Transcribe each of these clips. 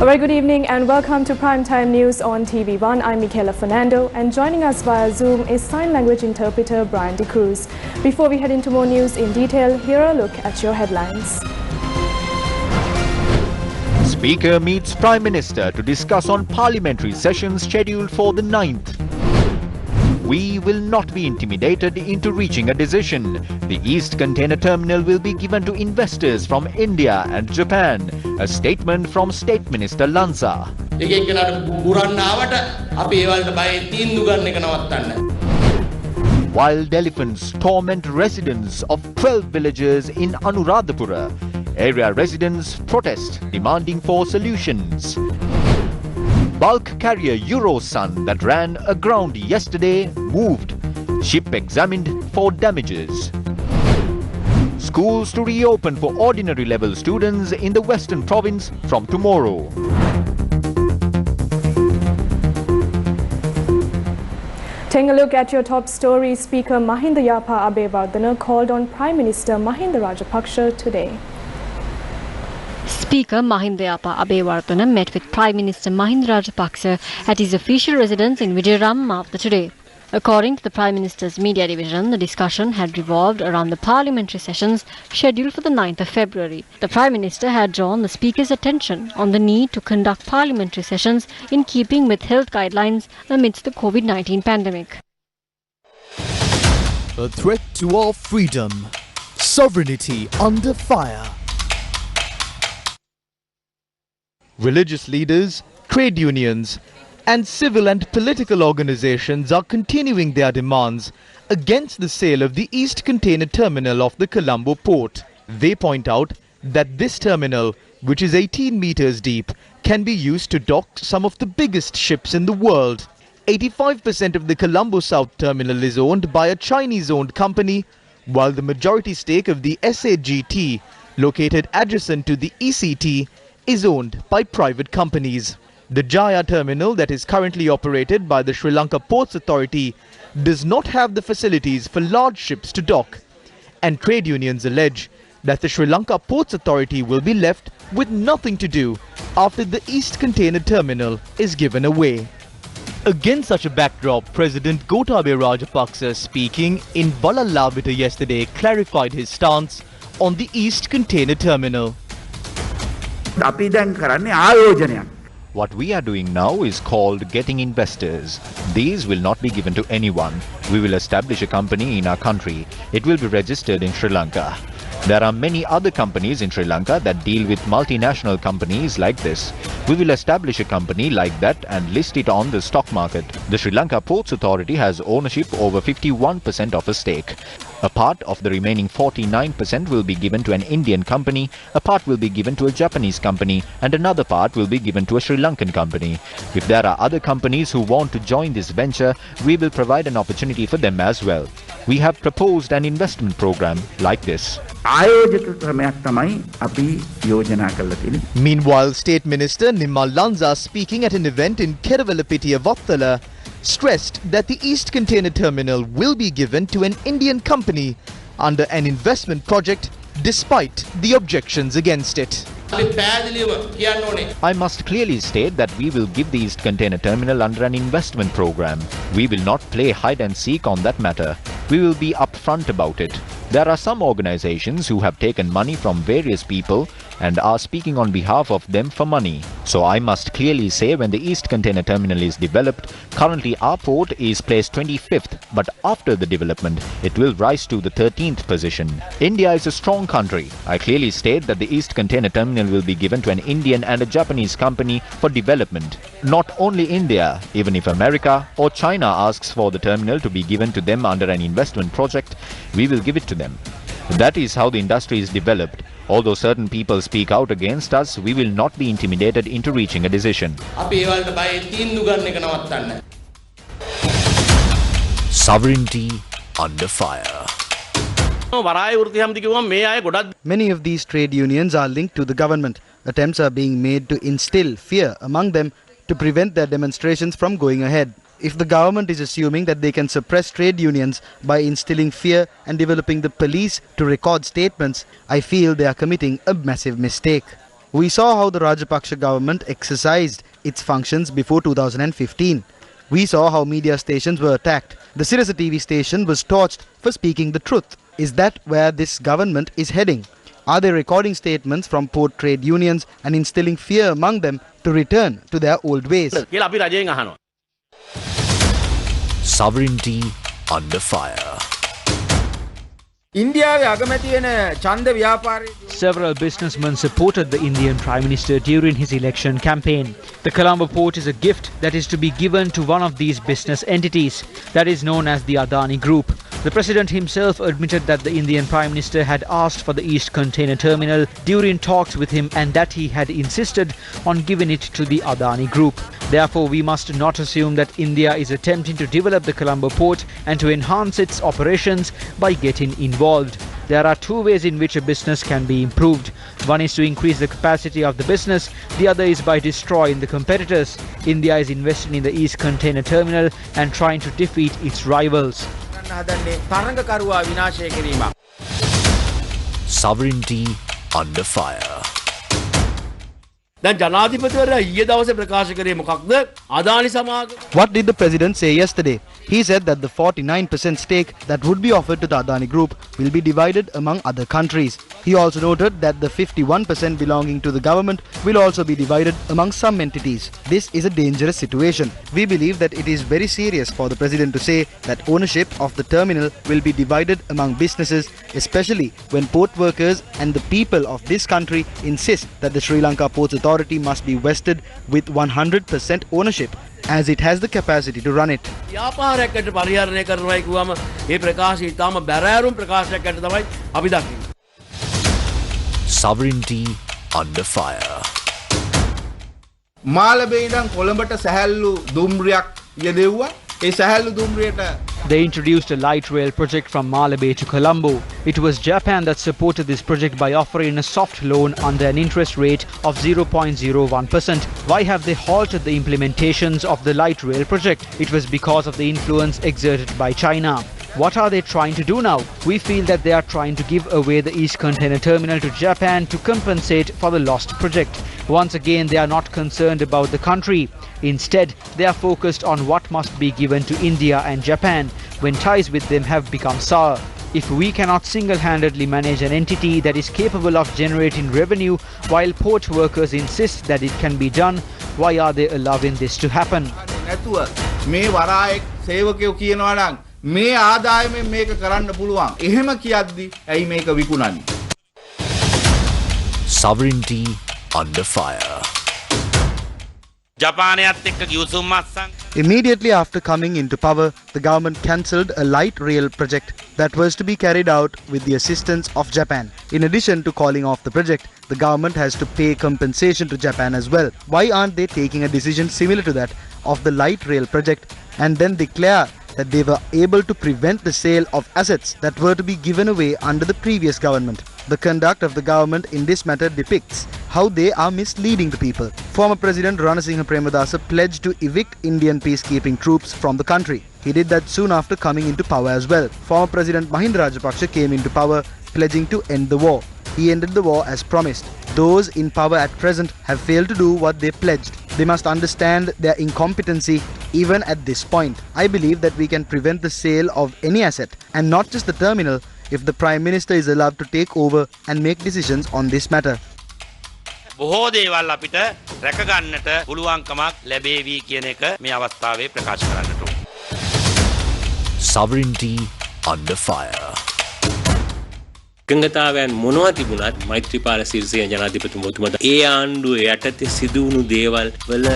A very good evening and welcome to Primetime News on TV1. I'm Michaela Fernando and joining us via Zoom is sign language interpreter Brian De Cruz. Before we head into more news in detail, here are a look at your headlines. Speaker meets Prime Minister to discuss on parliamentary sessions scheduled for the 9th. We will not be intimidated into reaching a decision. The East Container Terminal will be given to investors from India and Japan. A statement from State Minister Lanka. Wild elephants torment residents of 12 villages in Anuradhapura. Area residents protest, demanding for solutions. Bulk carrier Eurosun that ran aground yesterday moved. Ship examined for damages. Schools to reopen for ordinary level students in the Western Province from tomorrow. Taking a look at your top stories, Speaker Mahinda Yapa Abeyewardene called on Prime Minister Mahinda Rajapaksa today. Speaker Mahinda Yapa Abeyewardene met with Prime Minister Mahinda Rajapaksa at his official residence in Vijayaramma today. According to the Prime Minister's media division, the discussion had revolved around the parliamentary sessions scheduled for the 9th of February. The Prime Minister had drawn the Speaker's attention on the need to conduct parliamentary sessions in keeping with health guidelines amidst the COVID-19 pandemic. A threat to our freedom. Sovereignty under fire. Religious leaders, trade unions, and civil and political organizations are continuing their demands against the sale of the East Container Terminal of the Colombo port. They point out that this terminal, which is 18 meters deep, can be used to dock some of the biggest ships in the world. 85% of the Colombo South terminal is owned by a Chinese-owned company, while the majority stake of the SAGT, located adjacent to the ECT, is owned by private companies. The Jaya terminal that is currently operated by the Sri Lanka Ports Authority does not have the facilities for large ships to dock, and trade unions allege that the Sri Lanka Ports Authority will be left with nothing to do after the East Container Terminal is given away. Against such a backdrop, President Gotabaya Rajapaksa, speaking in Ballalabita yesterday, clarified his stance on the East Container Terminal. What we are doing now is called getting investors. These will not be given to anyone. We will establish a company in our country. It will be registered in Sri Lanka. There are many other companies in Sri Lanka that deal with multinational companies like this. We will establish a company like that and list it on the stock market. The Sri Lanka Ports Authority has ownership over 51% of a stake. A part of the remaining 49% will be given to an Indian company, a part will be given to a Japanese company, and another part will be given to a Sri Lankan company. If there are other companies who want to join this venture, we will provide an opportunity for them as well. We have proposed an investment program like this. Meanwhile, State Minister Nimmal Lanza, speaking at an event in Keravalapitia, Vattala, stressed that the East Container Terminal will be given to an Indian company under an investment project despite the objections against it. I must clearly state that we will give the East Container Terminal under an investment program. We will not play hide and seek on that matter. We will be upfront about it. There are some organizations who have taken money from various people and are speaking on behalf of them for money. So I must clearly say, when the East Container Terminal is developed, currently our port is placed 25th, but after the development, it will rise to the 13th position. India is a strong country. I clearly state that the East Container Terminal will be given to an Indian and a Japanese company for development. Not only India, even if America or China asks for the terminal to be given to them under an investment project, we will give it to them. That is how the industry is developed. Although certain people speak out against us, we will not be intimidated into reaching a decision. Sovereignty under fire. Many of these trade unions are linked to the government. Attempts are being made to instill fear among them to prevent their demonstrations from going ahead. If the government is assuming that they can suppress trade unions by instilling fear and developing the police to record statements, I feel they are committing a massive mistake. We saw how the Rajapaksa government exercised its functions before 2015. We saw how media stations were attacked. The Sirasa TV station was torched for speaking the truth. Is that where this government is heading? Are they recording statements from port trade unions and instilling fear among them to return to their old ways? Sovereignty under fire. Several businessmen supported the Indian Prime Minister during his election campaign. The Colombo port is a gift that is to be given to one of these business entities that is known as the Adani Group. The President himself admitted that the Indian Prime Minister had asked for the East Container Terminal during talks with him and that he had insisted on giving it to the Adani Group. Therefore, we must not assume that India is attempting to develop the Colombo port and to enhance its operations by getting involved. There are two ways in which a business can be improved. One is to increase the capacity of the business, the other is by destroying the competitors. India is investing in the East Container Terminal and trying to defeat its rivals. Sovereignty under fire. What did the President say yesterday? He said that the 49% stake that would be offered to the Adani Group will be divided among other countries. He also noted that the 51% belonging to the government will also be divided among some entities. This is a dangerous situation. We believe that it is very serious for the President to say that ownership of the terminal will be divided among businesses, especially when port workers and the people of this country insist that the Sri Lanka Ports Authority must be vested with 100% ownership, as it has the capacity to run it. Sovereignty under fire. They introduced a light rail project from Malabe to Colombo. It was Japan that supported this project by offering a soft loan under an interest rate of 0.01%. Why have they halted the implementations of the light rail project? It was because of the influence exerted by China. What are they trying to do now? We feel that they are trying to give away the East Container Terminal to Japan to compensate for the lost project. Once again, they are not concerned about the country. Instead, they are focused on what must be given to India and Japan when ties with them have become sour. If we cannot single-handedly manage an entity that is capable of generating revenue while port workers insist that it can be done, why are they allowing this to happen? Sovereignty under fire. Immediately after coming into power, the government cancelled a light rail project that was to be carried out with the assistance of Japan. In addition to calling off the project, the government has to pay compensation to Japan as well. Why aren't they taking a decision similar to that of the light rail project and then declare that they were able to prevent the sale of assets that were to be given away under the previous government? The conduct of the government in this matter depicts how they are misleading the people. Former President Ranasinghe Premadasa pledged to evict Indian peacekeeping troops from the country. He did that soon after coming into power as well. Former President Mahinda Rajapaksa came into power pledging to end the war. He ended the war as promised. Those in power at present have failed to do what they pledged. They must understand their incompetency even at this point. I believe that we can prevent the sale of any asset, and not just the terminal, if the Prime Minister is allowed to take over and make decisions on this matter. Sovereignty under fire. එකඟතාවයන් මොනවා තිබුණත් මෛත්‍රීපාල සිරිසේන ජනාධිපතිතුමා ඒ ආණ්ඩුවේ යටතේ සිදු වුණු දේවල් වල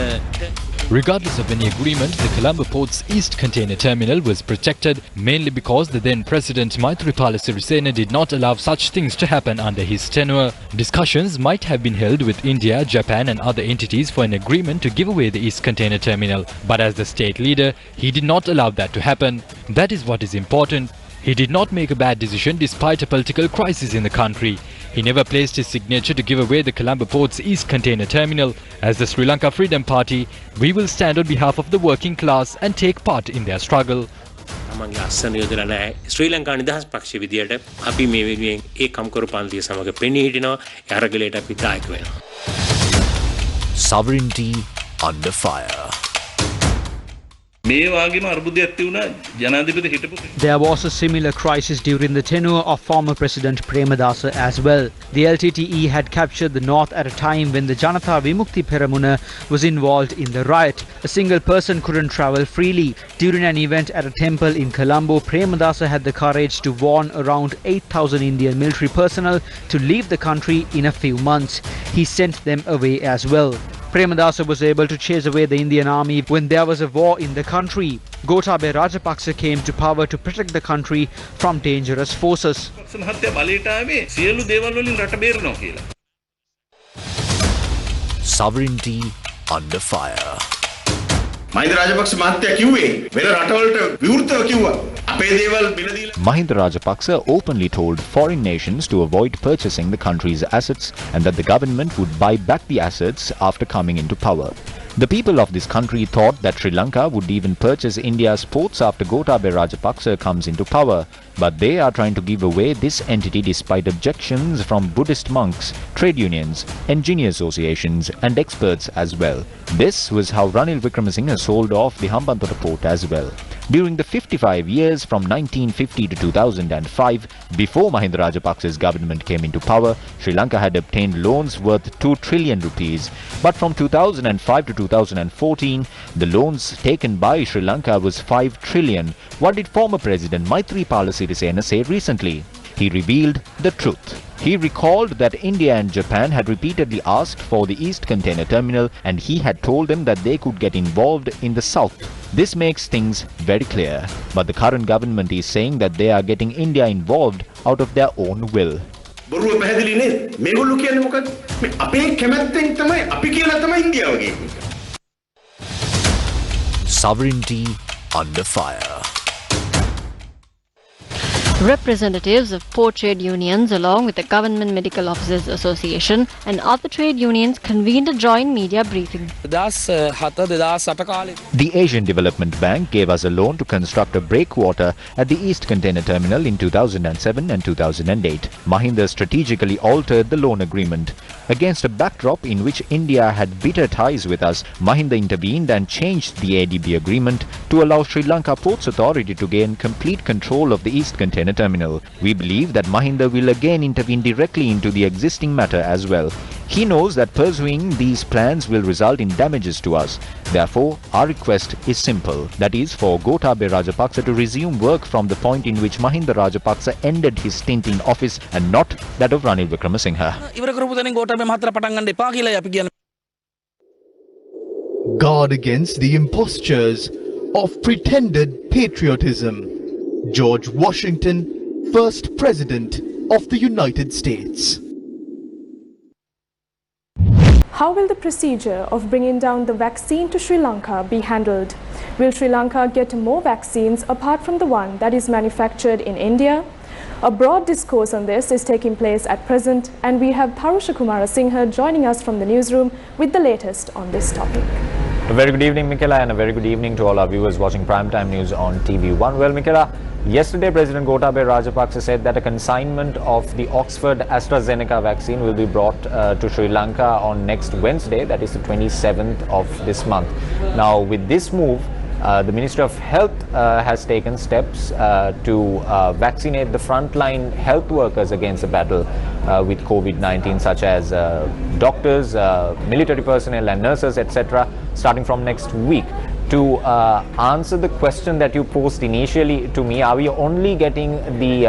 Regardless of any agreement, the Colombo Port's East Container Terminal was protected mainly because the then President Maithripala Sirisena did not allow such things to happen under his tenure. Discussions might have been held with India, Japan and other entities for an agreement to give away the East Container Terminal. But as the state leader, he did not allow that to happen. That is what is important. He did not make a bad decision despite a political crisis in the country. He never placed his signature to give away the Colombo Port's East Container Terminal. As the Sri Lanka Freedom Party, we will stand on behalf of the working class and take part in their struggle. තමන්ගේ අස්සන යොදලා නැහැ ශ්‍රී ලංකා නිදහස් පක්ෂ විදියට අපි මේ වෙනුවෙන් ඒ කම්කරු පන්තිය සමග පෙනී හිටිනවා ඒ අරගලයට අපි දායක වෙනවා Sovereignty under fire. There was a similar crisis during the tenure of former President Premadasa as well. The LTTE had captured the north at a time when the Janatha Vimukti Peramuna was involved in the riot. A single person couldn't travel freely. During an event at a temple in Colombo, Premadasa had the courage to warn around 8,000 Indian military personnel to leave the country in a few months. He sent them away as well. Premadasa was able to chase away the Indian army when there was a war in the country. Gotabaya Rajapaksa came to power to protect the country from dangerous forces. Sovereignty under fire. Mahinda Rajapaksa openly told foreign nations to avoid purchasing the country's assets and that the government would buy back the assets after coming into power. The people of this country thought that Sri Lanka would even purchase India's ports after Gotabaya Rajapaksa comes into power, but they are trying to give away this entity despite objections from Buddhist monks, trade unions, engineer associations and experts as well. This was how Ranil Wickremesinghe sold off the Hambantota port as well. During the 55 years from 1950 to 2005, before Mahinda Rajapaksa's government came into power, Sri Lanka had obtained loans worth 2 trillion rupees. But from 2005 to 2014, the loans taken by Sri Lanka was 5 trillion. What did former President Maithripala Sirisena say recently? He revealed the truth. He recalled that India and Japan had repeatedly asked for the East Container Terminal and he had told them that they could get involved in the South. This makes things very clear. But the current government is saying that they are getting India involved out of their own will. Sovereignty under fire. Representatives of port trade unions along with the Government Medical Officers Association and other trade unions convened a joint media briefing. The Asian Development Bank gave us a loan to construct a breakwater at the East Container Terminal in 2007 and 2008. Mahinda strategically altered the loan agreement. Against a backdrop in which India had bitter ties with us, Mahinda intervened and changed the ADB agreement to allow Sri Lanka Ports Authority to gain complete control of the East Container Terminal. We believe that Mahinda will again intervene directly into the existing matter as well. He knows that pursuing these plans will result in damages to us. Therefore, our request is simple. That is for Gotabaya Rajapaksa to resume work from the point in which Mahinda Rajapaksa ended his stint in office and not that of Ranil Wickremesinghe. Guard against the impostures of pretended patriotism. George Washington, first President of the United States. How will the procedure of bringing down the vaccine to Sri Lanka be handled? Will Sri Lanka get more vaccines apart from the one that is manufactured in India? A broad discourse on this is taking place at present, and we have Parusha Kumarasinghe joining us from the newsroom with the latest on this topic. A very good evening, Michaela, and a very good evening to all our viewers watching Primetime News on TV1. Well, Michaela, yesterday President Gotabaya Rajapaksa said that a consignment of the Oxford AstraZeneca vaccine will be brought to Sri Lanka on next Wednesday, that is the 27th of this month. Now, with this move, the Ministry of Health has taken steps to vaccinate the frontline health workers against the battle with COVID-19, such as doctors, military personnel and nurses, etc., starting from next week. To answer the question that you posed initially to me, are we only getting the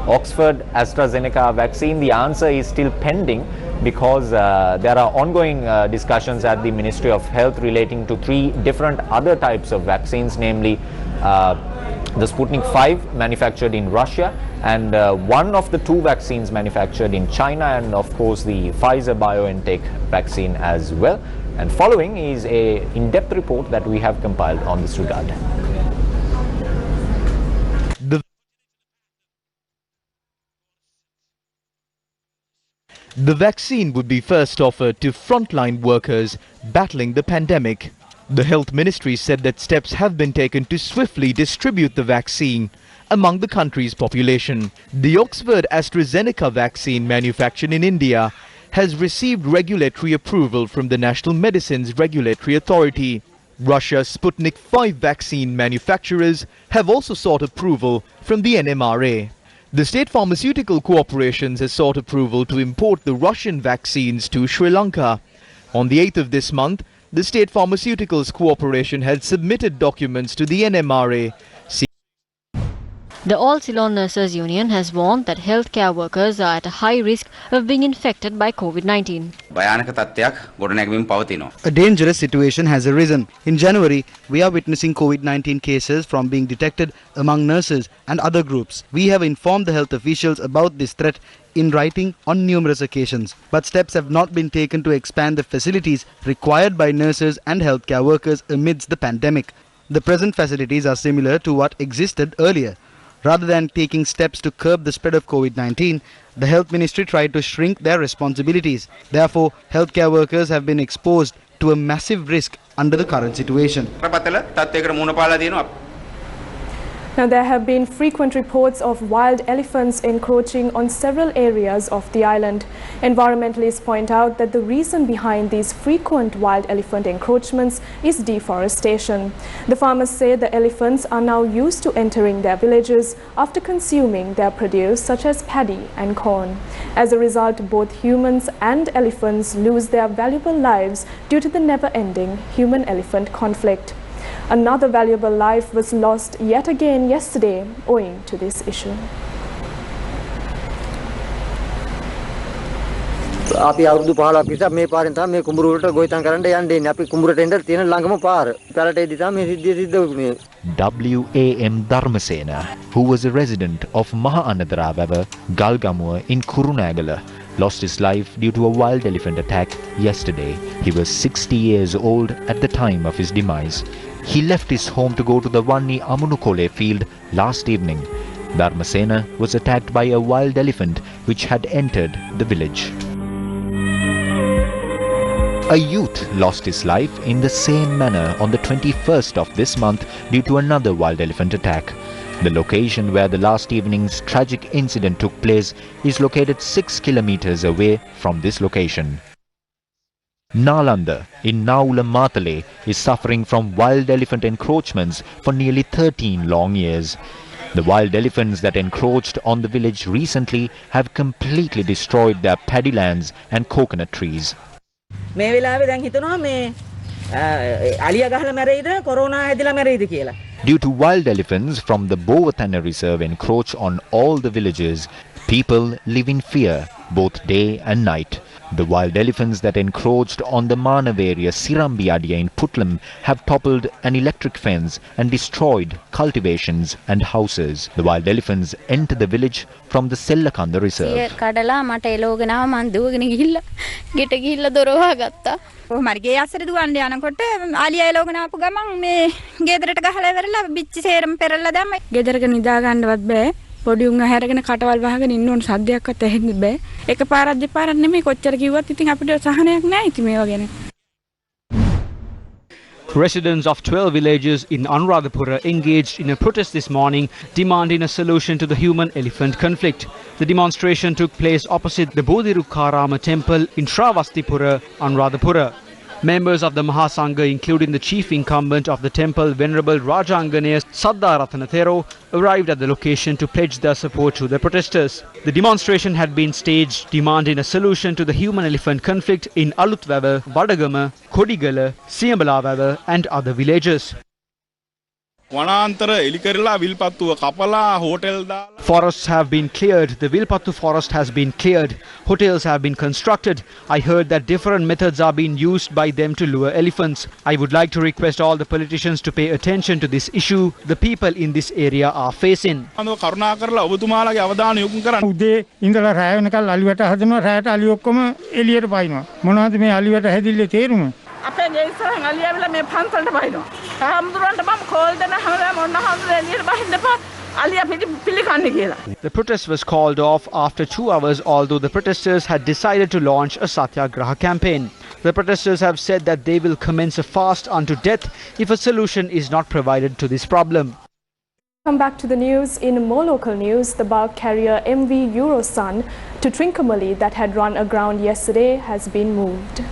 Oxford AstraZeneca vaccine? The answer is still pending, because there are ongoing discussions at the Ministry of Health relating to 3 different other types of vaccines, namely the Sputnik 5 manufactured in Russia, and one of the 2 vaccines manufactured in China, and of course the Pfizer-BioNTech vaccine as well. And following is a in-depth report that we have compiled on this regard. The vaccine would be first offered to frontline workers battling the pandemic. The Health Ministry said that steps have been taken to swiftly distribute the vaccine among the country's population. The Oxford AstraZeneca vaccine manufactured in India has received regulatory approval from the National Medicines Regulatory Authority. Russia's Sputnik 5 vaccine manufacturers have also sought approval from the NMRA. The State Pharmaceutical Corporations has sought approval to import the Russian vaccines to Sri Lanka. On the 8th of this month, the State Pharmaceuticals Corporation had submitted documents to the NMRA. The All Ceylon Nurses Union has warned that healthcare workers are at a high risk of being infected by COVID-19. A dangerous situation has arisen. In January, we are witnessing COVID-19 cases from being detected among nurses and other groups. We have informed the health officials about this threat in writing on numerous occasions, but steps have not been taken to expand the facilities required by nurses and healthcare workers amidst the pandemic. The present facilities are similar to what existed earlier. Rather than taking steps to curb the spread of COVID-19, the Health Ministry tried to shrink their responsibilities. Therefore, healthcare workers have been exposed to a massive risk under the current situation. Now, there have been frequent reports of wild elephants encroaching on several areas of the island. Environmentalists point out that the reason behind these frequent wild elephant encroachments is deforestation. The farmers say the elephants are now used to entering their villages after consuming their produce such as paddy and corn. As a result, both humans and elephants lose their valuable lives due to the never-ending human-elephant conflict. Another valuable life was lost yet again yesterday owing to this issue. අපි අවුරුදු 15ක් විතර මේ පාරෙන් තමයි මේ කුඹුර වලට ගොවිතැන් කරන්න යන්නේ ඉන්නේ. අපි කුඹුරට එන්න තියෙන ළඟම පාර. පැලට එද්දි තමයි මේ සිද්ධිය සිද්ධ වුනේ. W.A.M. Dharmasena, who was a resident of Maha Anadarawawa, Galgamuwa in Kurunagala, lost his life due to a wild elephant attack yesterday. He was 60 years old at the time of his demise. He left his home to go to the Vanni Amunukole field last evening. Dharmasena was attacked by a wild elephant which had entered the village. A youth lost his life in the same manner on the 21st of this month due to another wild elephant attack. The location where the last evening's tragic incident took place is located 6 kilometers away from this location. Nalanda in Naula Matale is suffering from wild elephant encroachments for nearly 13 long years. The wild elephants that encroached on the village recently have completely destroyed their paddy lands and coconut trees. මේ වෙලාවේ දැන් හිතනවා මේ අලිය ගහලා මැරෙයිද corona හැදිලා මැරෙයිද කියලා. Due to wild elephants from the Bovathana reserve encroach on all the villages, people live in fear both day and night. The wild elephants that encroached on the Manav area Sirambiadia in Putlam have toppled an electric fence and destroyed cultivations and houses. The wild elephants enter the village from the Sellakanda reserve. කඩලා මට එලෝගෙන ආව මං දුවගෙන ගිහිල්ලා ගෙට ගිහිල්ලා දොර වහගත්තා. කොහොමද ගේ අස්සර දුවන්න යනකොට ආලිය එලෝගෙන ආපු ගමන් මේ ගෙදරට ගහලා ඉවරලා බිච්චි සේරම පෙරලා දැම්ම. ගෙදරක නිදා ගන්නවත් බෑ. පොඩි උන් අහැරගෙන කටවල් වහගෙන ඉන්න ඕන සද්දයක්වත් ඇහෙන්න බෑ. එකපාරක් දෙපාරක් නෙමෙයි කොච්චර කිව්වත් ඉතින් අපිට සහනයක් නැහැ ඉතින් මේවා ගැන. Residents of 12 villages in Anuradhapura engaged in a protest this morning demanding a solution to the human-elephant conflict. The demonstration took place opposite the Bodhirukkarama temple in Shravastipura, Anuradhapura. Members of the Mahasangha, including the chief incumbent of the temple, Venerable Rajanganeya Saddarathanathero, arrived at the location to pledge their support to the protesters. The demonstration had been staged demanding a solution to the human-elephant conflict in Alutwawa, Vadagama, Kodigala, Siyambalawawa and other villages. Forests have been cleared. The Vilpattu forest has been cleared. Hotels have been constructed. I heard that different methods are being used by them to lure elephants. I would like to request all the politicians to pay attention to this issue the people in this area are facing. උදේ ඉඳලා රැය වෙනකල් අලියට හදනවා රැයට අලිය ඔක්කොම එළියට පයින්නවා මොනවද මේ අලියට හැදිල්ලේ තේරුම අපේ ගේ ඉස්සරහන් අලියවිලා මේ පන්සලට බහිනවා. හාමුදුරන්ට මම කෝල් දෙන හැමදාම ඔන්න හාමුදුරන් එළියට බහින්න එපා. අලිය පිළිකන්නේ කියලා. The protest was called off after 2 hours, although the protesters had decided to launch a satyagraha campaign. The protesters have said that they will commence a fast unto death if a solution is not provided to this problem. Come back to the news. In more local news, the bulk carrier MV Eurosun to Trincomalee that had run aground yesterday has been moved.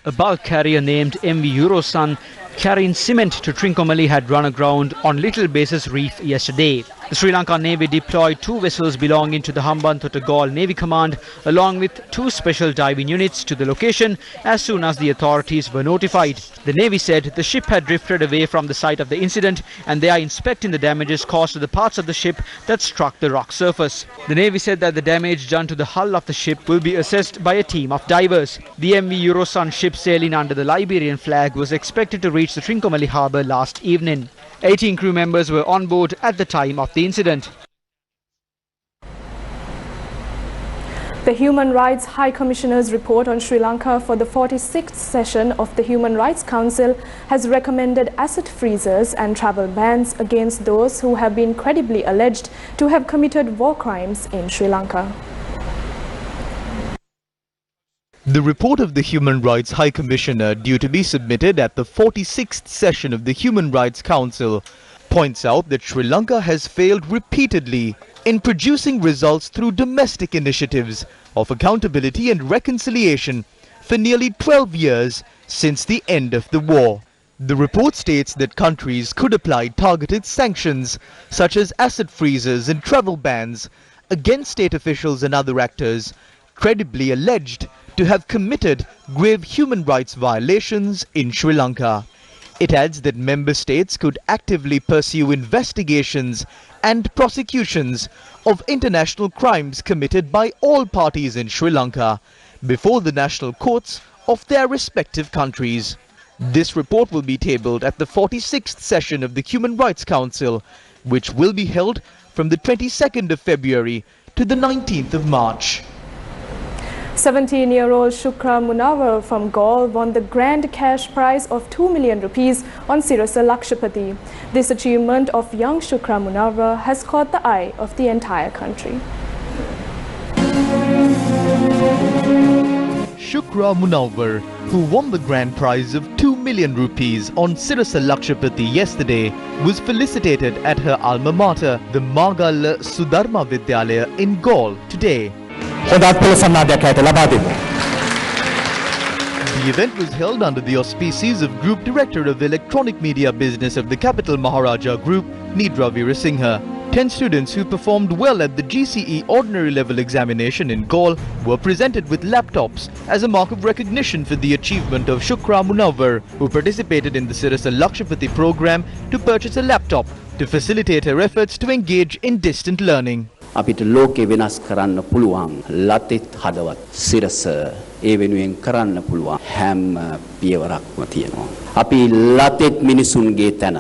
A bulk carrier named MV Eurosun carrying cement to Trincomalee had run aground on Little Basis Reef yesterday. The Sri Lanka Navy deployed 2 vessels belonging to the Hambantota Galle Navy Command along with 2 special diving units to the location as soon as the authorities were notified. The Navy said the ship had drifted away from the site of the incident and they are inspecting the damages caused to the parts of the ship that struck the rock surface. The Navy said that the damage done to the hull of the ship will be assessed by a team of divers. The MV Eurosun ship sailing under the Liberian flag was expected to reach the Trincomalee harbour last evening. 18 crew members were on board at the time of the incident. The Human Rights High Commissioner's report on Sri Lanka for the 46th session of the Human Rights Council has recommended asset freezes and travel bans against those who have been credibly alleged to have committed war crimes in Sri Lanka. The report of the Human Rights High Commissioner, due to be submitted at the 46th session of the Human Rights Council, points out that Sri Lanka has failed repeatedly in producing results through domestic initiatives of accountability and reconciliation for nearly 12 years since the end of the war. The report states that countries could apply targeted sanctions such as asset freezes and travel bans against state officials and other actors credibly alleged to have committed grave human rights violations in Sri Lanka. It adds that member states could actively pursue investigations and prosecutions of international crimes committed by all parties in Sri Lanka before the national courts of their respective countries. This report will be tabled at the 46th session of the Human Rights Council, which will be held from the 22nd of February to the 19th of March. 17-year-old Shukra Munawar from Galle won the grand cash prize of 2 million rupees on Sirasa Lakshapati. This achievement of young Shukra Munawar has caught the eye of the entire country. Shukra Munawar, who won the grand prize of 2 million rupees on Sirasa Lakshapati yesterday, was felicitated at her alma mater, the Magalla Sudharma Vidyalaya in Galle today. The event was held under the auspices of Group Director of Electronic Media Business of the Capital Maharaja Group, Nidra Veerasinghe. 10 students who performed well at the GCE Ordinary Level Examination in Galle were presented with laptops as a mark of recognition for the achievement of Shukra Munawar, who participated in the Sirasa Lakshapati program to purchase a laptop to facilitate her efforts to engage in distant learning. අපිට ලෝකේ වෙනස් කරන්න පුළුවන් ලතෙත් හදවත් සිරස ඒ වෙනුවෙන් කරන්න පුළුවන් හැම පියවරක්ම තියෙනවා. අපි ලතෙත් මිනිසුන්ගේ තැන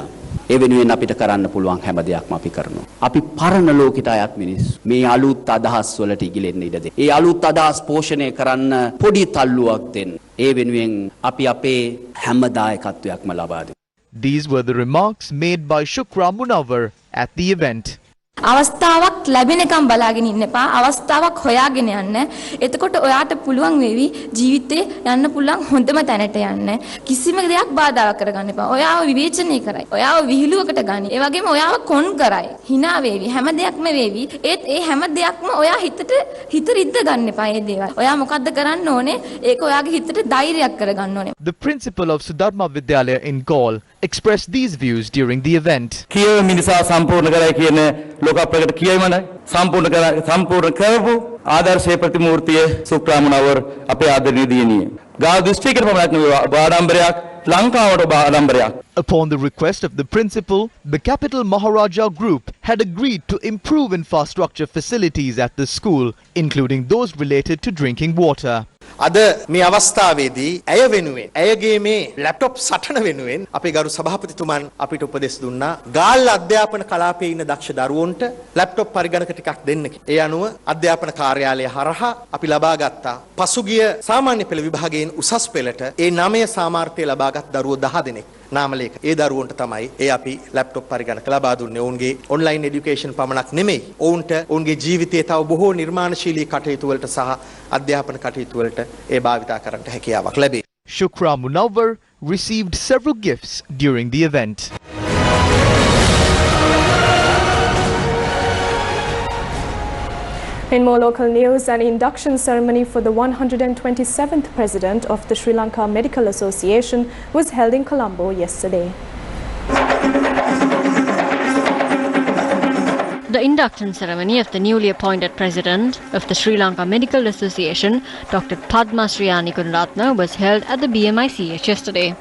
ඒ වෙනුවෙන් අපිට කරන්න පුළුවන් හැම දෙයක්ම අපි කරනවා. අපි පරණ ලෝකෙට අයත් මිනිස්සු. මේ අලුත් අදහස් වලට ඉගිලෙන්න ඉඩ දෙන්න. ඒ අලුත් අදහස් පෝෂණය කරන්න පොඩි තල්ලුවක් දෙන්න. ඒ වෙනුවෙන් අපි අපේ හැම දායකත්වයක්ම ලබා දෙමු. These were the remarks made by Shukra Munawar at the event. අවස්ථාවක් ලැබෙනකම් බලාගෙන ඉන්න එපා අවස්ථාවක් හොයාගෙන යන්න එතකොට ඔයාට පුළුවන් වෙවි ජීවිතේ යන්න පුළුවන් හොඳම තැනට යන්න කිසිම දෙයක් බාධාවක් කරගන්න එපා ඔයාව විවේචනය කරයි ඔයාව විහිළුවකට ගනි ඒ වගේම ඔයාව කොන් කරයි hina වේවි හැම දෙයක්ම වේවි ඒත් ඒ හැම දෙයක්ම ඔයා හිත රිද්ද ගන්න එපා ඒ දේවල් ඔයා මොකද්ද කරන්න ඕනේ ඒක ඔයාගේ හිතට ධෛර්යයක් කරගන්න ඕනේ. The principal of Sudharma Vidyalaya in Galle expressed these views during the event. කියව මිනිසා සම්පූර්ණ කරයි කියන ලෝක අපරකට කියයිමයි සම්පූර්ණ කරපු ආදර්ශයේ ප්‍රතිමූර්තිය සුක්‍රා මුනවර් අපේ ආදරණීය දියණිය. ගාල් දිස්ත්‍රික්කයට පමණක් නෙවෙයි ආඩම්බරයක් ලංකාවට ආඩම්බරයක්. Upon the request of the principal, the Capital Maharaja Group had agreed to improve infrastructure facilities at the school, including those related to drinking water. අද මේ අවස්ථාවේදී ඇය වෙනුවෙන් ඇයගේ මේ ලැප්ටොප් සටන වෙනුවෙන් අපේ ගරු සභාපතිතුමන් අපිට උපදෙස් දුන්නා ගාල්ල අධ්‍යාපන කලාපයේ ඉන්න දක්ෂ දරුවන්ට ලැප්ටොප් පරිගණක ටිකක් දෙන්න කියලා. ඒ අනුව අධ්‍යාපන කාර්යාලය හරහා අපි ලබා ගත්තා පසුගිය සාමාන්‍ය පෙළ විභාගයෙන් උසස් පෙළට ඒ 9 සාමාර්ථය ලබාගත් දරුවෝ 10 දෙනෙක් නාමලේක ඒ දරුවන්ට තමයි ඒ අපි ලැප්ටොප් පරිගණක ලබා දුන්නේ. ඔවුන්ගේ ඔන්ලයින් এডুকেෂන් පමණක් නෙමෙයි. ඔවුන්ට ඔවුන්ගේ ජීවිතයේ තව බොහෝ නිර්මාණශීලී කටයුතු වලට සහ අධ්‍යාපන කටයුතු වලට ඒ භාවිතා කරන්නට හැකියාවක් ලැබේ. Shukra Munawar received several gifts during the event. In more local news, an induction ceremony for the 127th President of the Sri Lanka Medical Association was held in Colombo yesterday. The induction ceremony of the newly appointed President of the Sri Lanka Medical Association, Dr. Padma Sriyani Gunaratna, was held at the BMICH yesterday.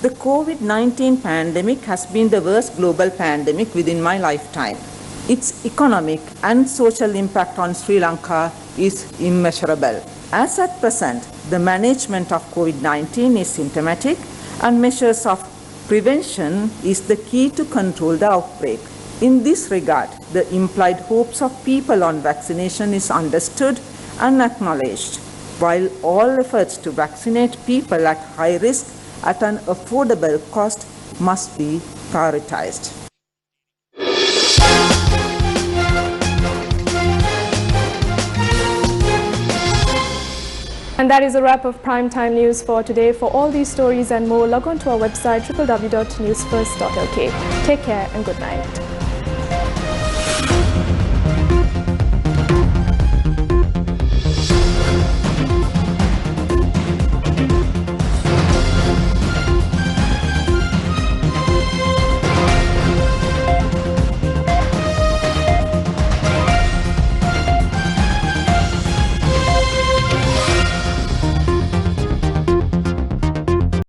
The COVID-19 pandemic has been the worst global pandemic within my lifetime. Its economic and social impact on Sri Lanka is immeasurable. As at present, the management of COVID-19 is symptomatic and measures of prevention is the key to control the outbreak. In this regard, the implied hopes of people on vaccination is understood and acknowledged, while all efforts to vaccinate people at high risk at an affordable cost must be prioritized. And that is a wrap of Primetime News for today. For all these stories and more, log on to our website www.newsfirst.lk. Take care and good night.